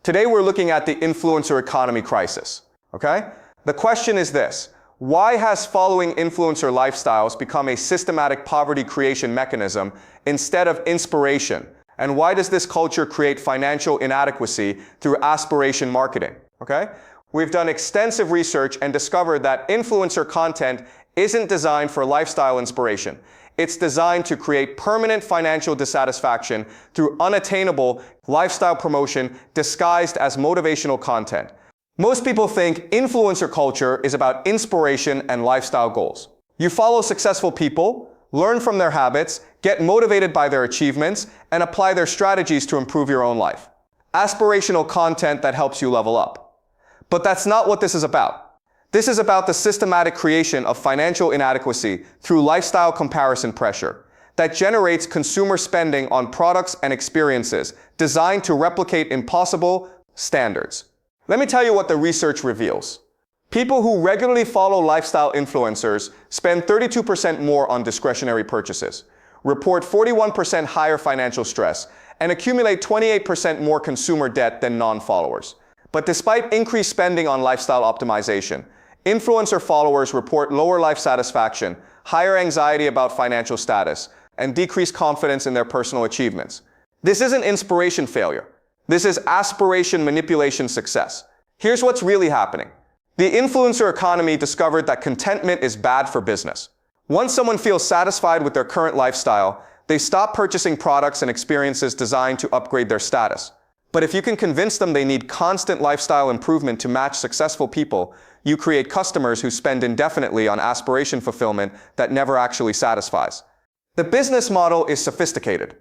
Today we're looking at the influencer economy crisis, okay? The question is this: why has following influencer lifestyles become a systematic poverty creation mechanism instead of inspiration? And why does this culture create financial inadequacy through aspiration marketing, okay? We've done extensive research and discovered that influencer content isn't designed for lifestyle inspiration. It's designed to create permanent financial dissatisfaction through unattainable lifestyle promotion disguised as motivational content. Most people think influencer culture is about inspiration and lifestyle goals. You follow successful people, learn from their habits, get motivated by their achievements, and apply their strategies to improve your own life. Aspirational content that helps you level up. But that's not what this is about. This is about the systematic creation of financial inadequacy through lifestyle comparison pressure that generates consumer spending on products and experiences designed to replicate impossible standards. Let me tell you what the research reveals. People who regularly follow lifestyle influencers spend 32% more on discretionary purchases, report 41% higher financial stress, and accumulate 28% more consumer debt than non-followers. But despite increased spending on lifestyle optimization, influencer followers report lower life satisfaction, higher anxiety about financial status, and decreased confidence in their personal achievements. This isn't inspiration failure. This is aspiration manipulation success. Here's what's really happening. The influencer economy discovered that contentment is bad for business. Once someone feels satisfied with their current lifestyle, they stop purchasing products and experiences designed to upgrade their status. But if you can convince them they need constant lifestyle improvement to match successful people, you create customers who spend indefinitely on aspiration fulfillment that never actually satisfies. The business model is sophisticated.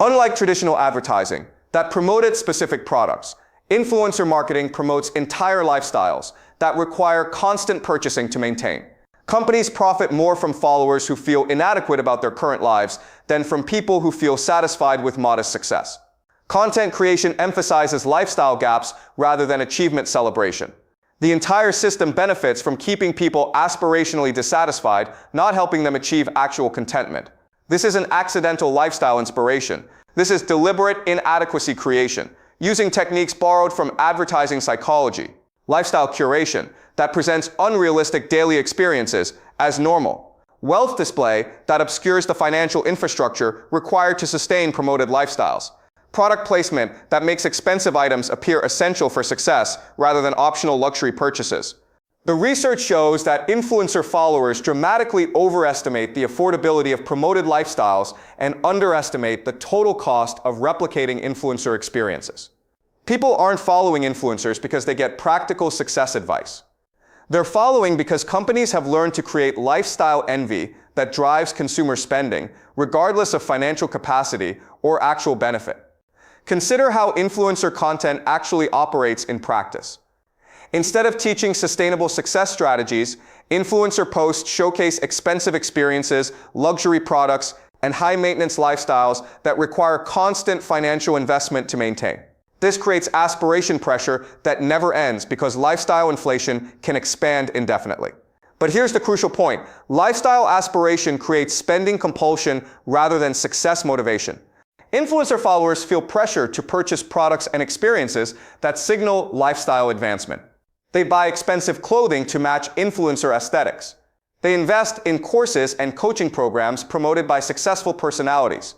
Unlike traditional advertising that promoted specific products, influencer marketing promotes entire lifestyles that require constant purchasing to maintain. Companies profit more from followers who feel inadequate about their current lives than from people who feel satisfied with modest success. Content creation emphasizes lifestyle gaps rather than achievement celebration. The entire system benefits from keeping people aspirationally dissatisfied, not helping them achieve actual contentment. This isn't accidental lifestyle inspiration. This is deliberate inadequacy creation, using techniques borrowed from advertising psychology, lifestyle curation that presents unrealistic daily experiences as normal, wealth display that obscures the financial infrastructure required to sustain promoted lifestyles, product placement that makes expensive items appear essential for success rather than optional luxury purchases. The research shows that influencer followers dramatically overestimate the affordability of promoted lifestyles and underestimate the total cost of replicating influencer experiences. People aren't following influencers because they get practical success advice. They're following because companies have learned to create lifestyle envy that drives consumer spending, regardless of financial capacity or actual benefit. Consider how influencer content actually operates in practice. Instead of teaching sustainable success strategies, influencer posts showcase expensive experiences, luxury products, and high-maintenance lifestyles that require constant financial investment to maintain. This creates aspiration pressure that never ends because lifestyle inflation can expand indefinitely. But here's the crucial point. Lifestyle aspiration creates spending compulsion rather than success motivation. Influencer followers feel pressure to purchase products and experiences that signal lifestyle advancement. They buy expensive clothing to match influencer aesthetics. They invest in courses and coaching programs promoted by successful personalities.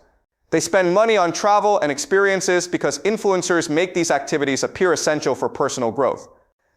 They spend money on travel and experiences because influencers make these activities appear essential for personal growth.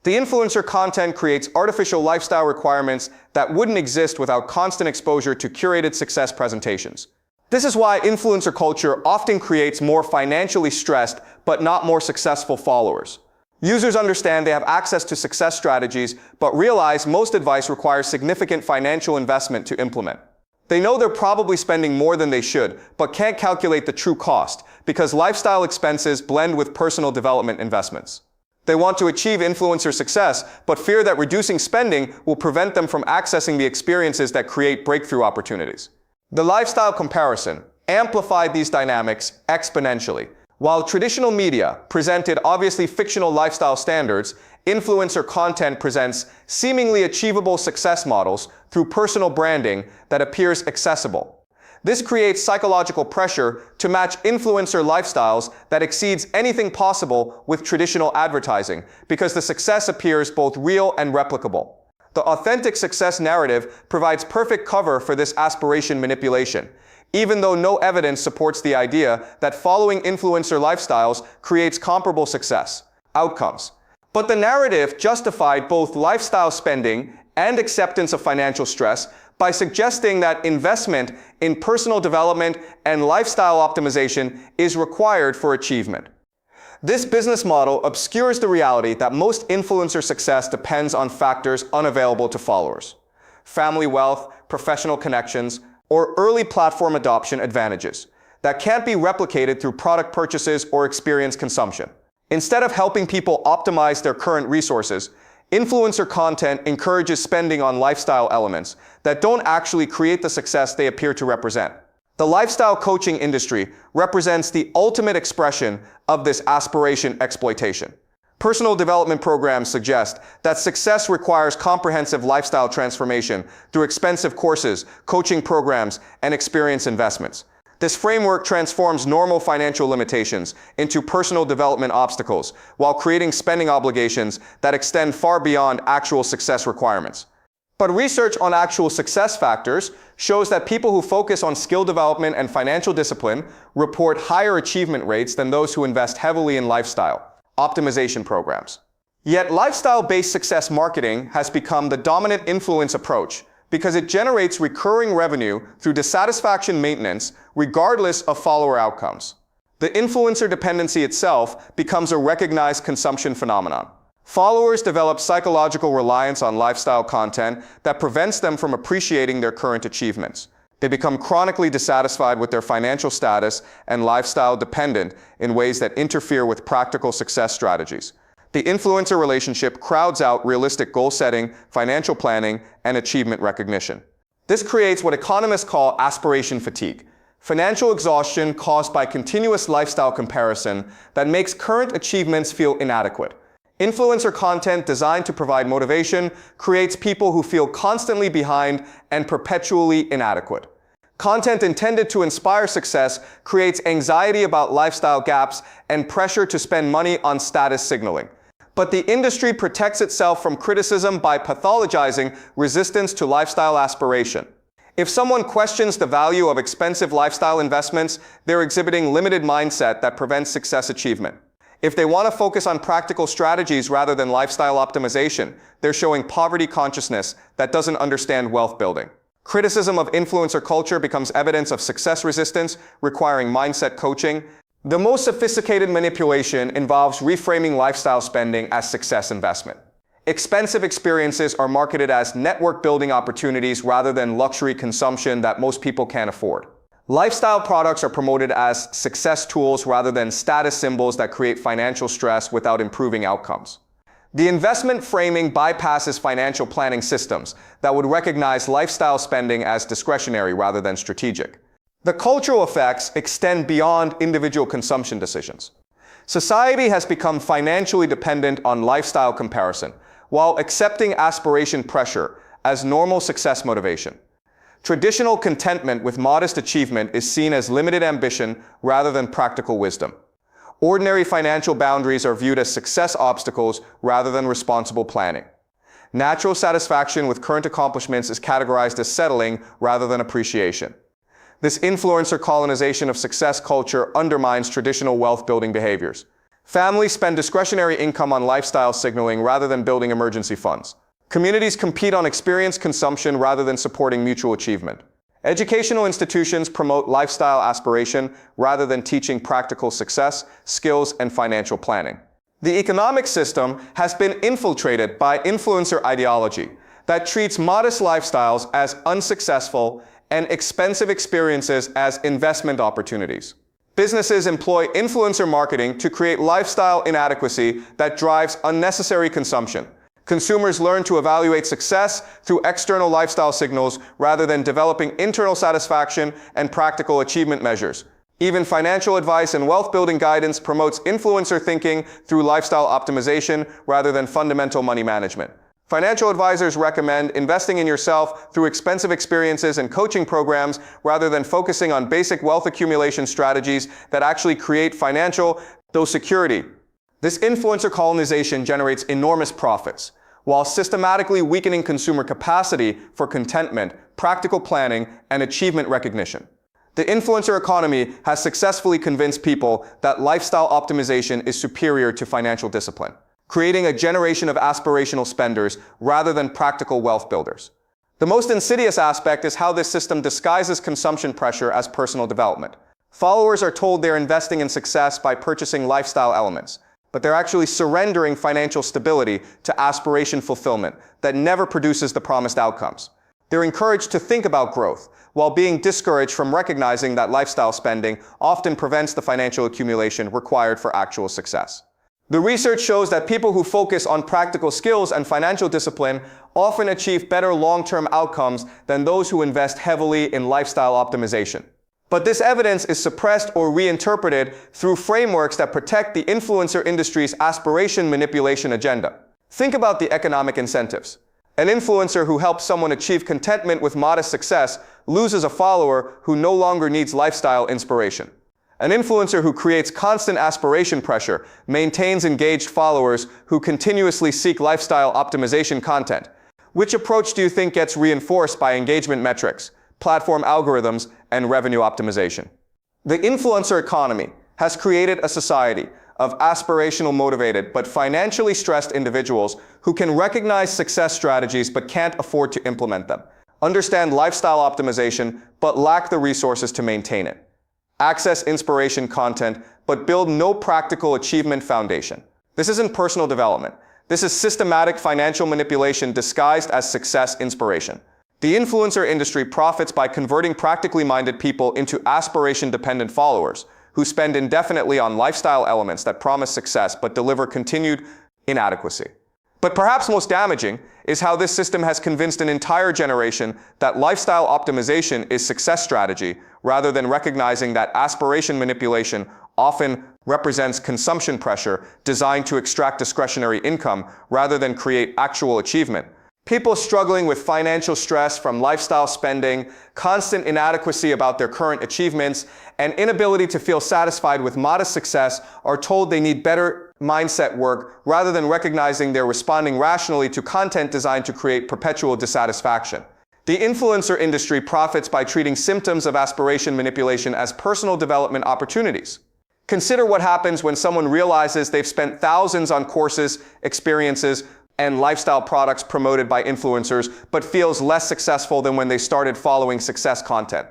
The influencer content creates artificial lifestyle requirements that wouldn't exist without constant exposure to curated success presentations. This is why influencer culture often creates more financially stressed but not more successful followers. Users understand they have access to success strategies, but realize most advice requires significant financial investment to implement. They know they're probably spending more than they should, but can't calculate the true cost because lifestyle expenses blend with personal development investments. They want to achieve influencer success, but fear that reducing spending will prevent them from accessing the experiences that create breakthrough opportunities. The lifestyle comparison amplified these dynamics exponentially. While traditional media presented obviously fictional lifestyle standards, influencer content presents seemingly achievable success models through personal branding that appears accessible. This creates psychological pressure to match influencer lifestyles that exceeds anything possible with traditional advertising, because the success appears both real and replicable. The authentic success narrative provides perfect cover for this aspiration manipulation, even though no evidence supports the idea that following influencer lifestyles creates comparable success outcomes. But the narrative justified both lifestyle spending and acceptance of financial stress by suggesting that investment in personal development and lifestyle optimization is required for achievement. This business model obscures the reality that most influencer success depends on factors unavailable to followers: family wealth, professional connections, or early platform adoption advantages that can't be replicated through product purchases or experience consumption. Instead of helping people optimize their current resources, influencer content encourages spending on lifestyle elements that don't actually create the success they appear to represent. The lifestyle coaching industry represents the ultimate expression of this aspiration exploitation. Personal development programs suggest that success requires comprehensive lifestyle transformation through expensive courses, coaching programs, and experience investments. This framework transforms normal financial limitations into personal development obstacles while creating spending obligations that extend far beyond actual success requirements. But research on actual success factors shows that people who focus on skill development and financial discipline report higher achievement rates than those who invest heavily in lifestyle optimization programs. Yet lifestyle-based success marketing has become the dominant influence approach because it generates recurring revenue through dissatisfaction maintenance regardless of follower outcomes. The influencer dependency itself becomes a recognized consumption phenomenon. Followers develop psychological reliance on lifestyle content that prevents them from appreciating their current achievements. They become chronically dissatisfied with their financial status and lifestyle dependent in ways that interfere with practical success strategies. The influencer relationship crowds out realistic goal setting, financial planning, and achievement recognition. This creates what economists call aspiration fatigue, financial exhaustion caused by continuous lifestyle comparison that makes current achievements feel inadequate. Influencer content designed to provide motivation creates people who feel constantly behind and perpetually inadequate. Content intended to inspire success creates anxiety about lifestyle gaps and pressure to spend money on status signaling. But the industry protects itself from criticism by pathologizing resistance to lifestyle aspiration. If someone questions the value of expensive lifestyle investments, they're exhibiting limited mindset that prevents success achievement. If they want to focus on practical strategies rather than lifestyle optimization, they're showing poverty consciousness that doesn't understand wealth building. Criticism of influencer culture becomes evidence of success resistance, requiring mindset coaching. The most sophisticated manipulation involves reframing lifestyle spending as success investment. Expensive experiences are marketed as network building opportunities rather than luxury consumption that most people can't afford. Lifestyle products are promoted as success tools rather than status symbols that create financial stress without improving outcomes. The investment framing bypasses financial planning systems that would recognize lifestyle spending as discretionary rather than strategic. The cultural effects extend beyond individual consumption decisions. Society has become financially dependent on lifestyle comparison, while accepting aspiration pressure as normal success motivation. Traditional contentment with modest achievement is seen as limited ambition rather than practical wisdom. Ordinary financial boundaries are viewed as success obstacles rather than responsible planning. Natural satisfaction with current accomplishments is categorized as settling rather than appreciation. This influencer colonization of success culture undermines traditional wealth-building behaviors. Families spend discretionary income on lifestyle signaling rather than building emergency funds. Communities compete on experience consumption rather than supporting mutual achievement. Educational institutions promote lifestyle aspiration rather than teaching practical success, skills, and financial planning. The economic system has been infiltrated by influencer ideology that treats modest lifestyles as unsuccessful and expensive experiences as investment opportunities. Businesses employ influencer marketing to create lifestyle inadequacy that drives unnecessary consumption. Consumers learn to evaluate success through external lifestyle signals rather than developing internal satisfaction and practical achievement measures. Even financial advice and wealth-building guidance promotes influencer thinking through lifestyle optimization rather than fundamental money management. Financial advisors recommend investing in yourself through expensive experiences and coaching programs rather than focusing on basic wealth accumulation strategies that actually create financial security. This influencer colonization generates enormous profits, while systematically weakening consumer capacity for contentment, practical planning, and achievement recognition. The influencer economy has successfully convinced people that lifestyle optimization is superior to financial discipline, creating a generation of aspirational spenders rather than practical wealth builders. The most insidious aspect is how this system disguises consumption pressure as personal development. Followers are told they're investing in success by purchasing lifestyle elements, but they're actually surrendering financial stability to aspiration fulfillment that never produces the promised outcomes. They're encouraged to think about growth, while being discouraged from recognizing that lifestyle spending often prevents the financial accumulation required for actual success. The research shows that people who focus on practical skills and financial discipline often achieve better long-term outcomes than those who invest heavily in lifestyle optimization. But this evidence is suppressed or reinterpreted through frameworks that protect the influencer industry's aspiration manipulation agenda. Think about the economic incentives. An influencer who helps someone achieve contentment with modest success loses a follower who no longer needs lifestyle inspiration. An influencer who creates constant aspiration pressure maintains engaged followers who continuously seek lifestyle optimization content. Which approach do you think gets reinforced by engagement metrics, platform algorithms, and revenue optimization? The influencer economy has created a society of aspirational motivated but financially stressed individuals who can recognize success strategies but can't afford to implement them, understand lifestyle optimization but lack the resources to maintain it, access inspiration content but build no practical achievement foundation. This isn't personal development. This is systematic financial manipulation disguised as success inspiration. The influencer industry profits by converting practically minded people into aspiration-dependent followers who spend indefinitely on lifestyle elements that promise success but deliver continued inadequacy. But perhaps most damaging is how this system has convinced an entire generation that lifestyle optimization is success strategy rather than recognizing that aspiration manipulation often represents consumption pressure designed to extract discretionary income rather than create actual achievement. People struggling with financial stress from lifestyle spending, constant inadequacy about their current achievements, and inability to feel satisfied with modest success are told they need better mindset work rather than recognizing they're responding rationally to content designed to create perpetual dissatisfaction. The influencer industry profits by treating symptoms of aspiration manipulation as personal development opportunities. Consider what happens when someone realizes they've spent thousands on courses, experiences, and lifestyle products promoted by influencers, but feels less successful than when they started following success content.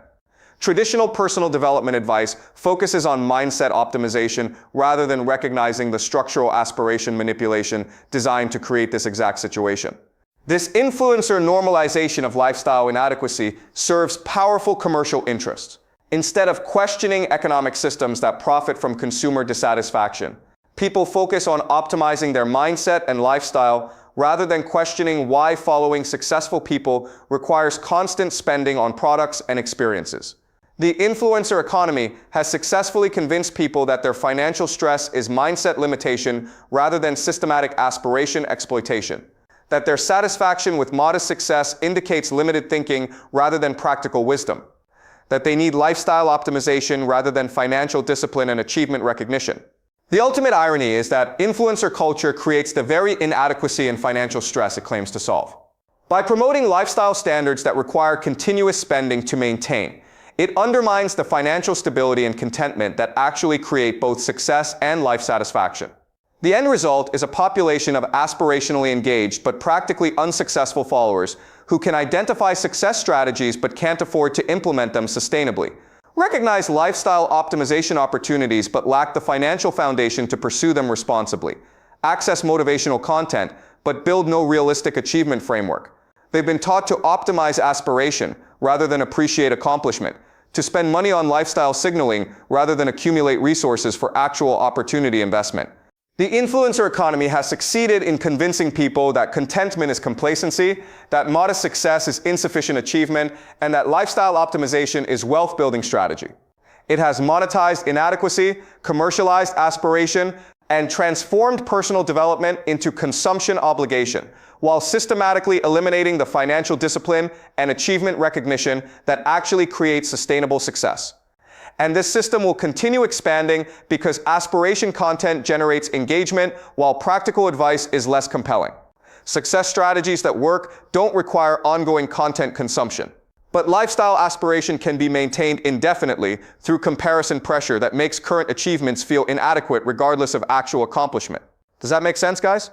Traditional personal development advice focuses on mindset optimization rather than recognizing the structural aspiration manipulation designed to create this exact situation. This influencer normalization of lifestyle inadequacy serves powerful commercial interests. Instead of questioning economic systems that profit from consumer dissatisfaction, people focus on optimizing their mindset and lifestyle rather than questioning why following successful people requires constant spending on products and experiences. The influencer economy has successfully convinced people that their financial stress is mindset limitation rather than systematic aspiration exploitation, that their satisfaction with modest success indicates limited thinking rather than practical wisdom, that they need lifestyle optimization rather than financial discipline and achievement recognition. The ultimate irony is that influencer culture creates the very inadequacy and financial stress it claims to solve. By promoting lifestyle standards that require continuous spending to maintain, it undermines the financial stability and contentment that actually create both success and life satisfaction. The end result is a population of aspirationally engaged but practically unsuccessful followers who can identify success strategies but can't afford to implement them sustainably, recognize lifestyle optimization opportunities but lack the financial foundation to pursue them responsibly, access motivational content but build no realistic achievement framework. They've been taught to optimize aspiration rather than appreciate accomplishment, to spend money on lifestyle signaling rather than accumulate resources for actual opportunity investment. The influencer economy has succeeded in convincing people that contentment is complacency, that modest success is insufficient achievement, and that lifestyle optimization is wealth-building strategy. It has monetized inadequacy, commercialized aspiration, and transformed personal development into consumption obligation, while systematically eliminating the financial discipline and achievement recognition that actually creates sustainable success. And this system will continue expanding because aspiration content generates engagement while practical advice is less compelling. Success strategies that work don't require ongoing content consumption. But lifestyle aspiration can be maintained indefinitely through comparison pressure that makes current achievements feel inadequate regardless of actual accomplishment. Does that make sense, guys?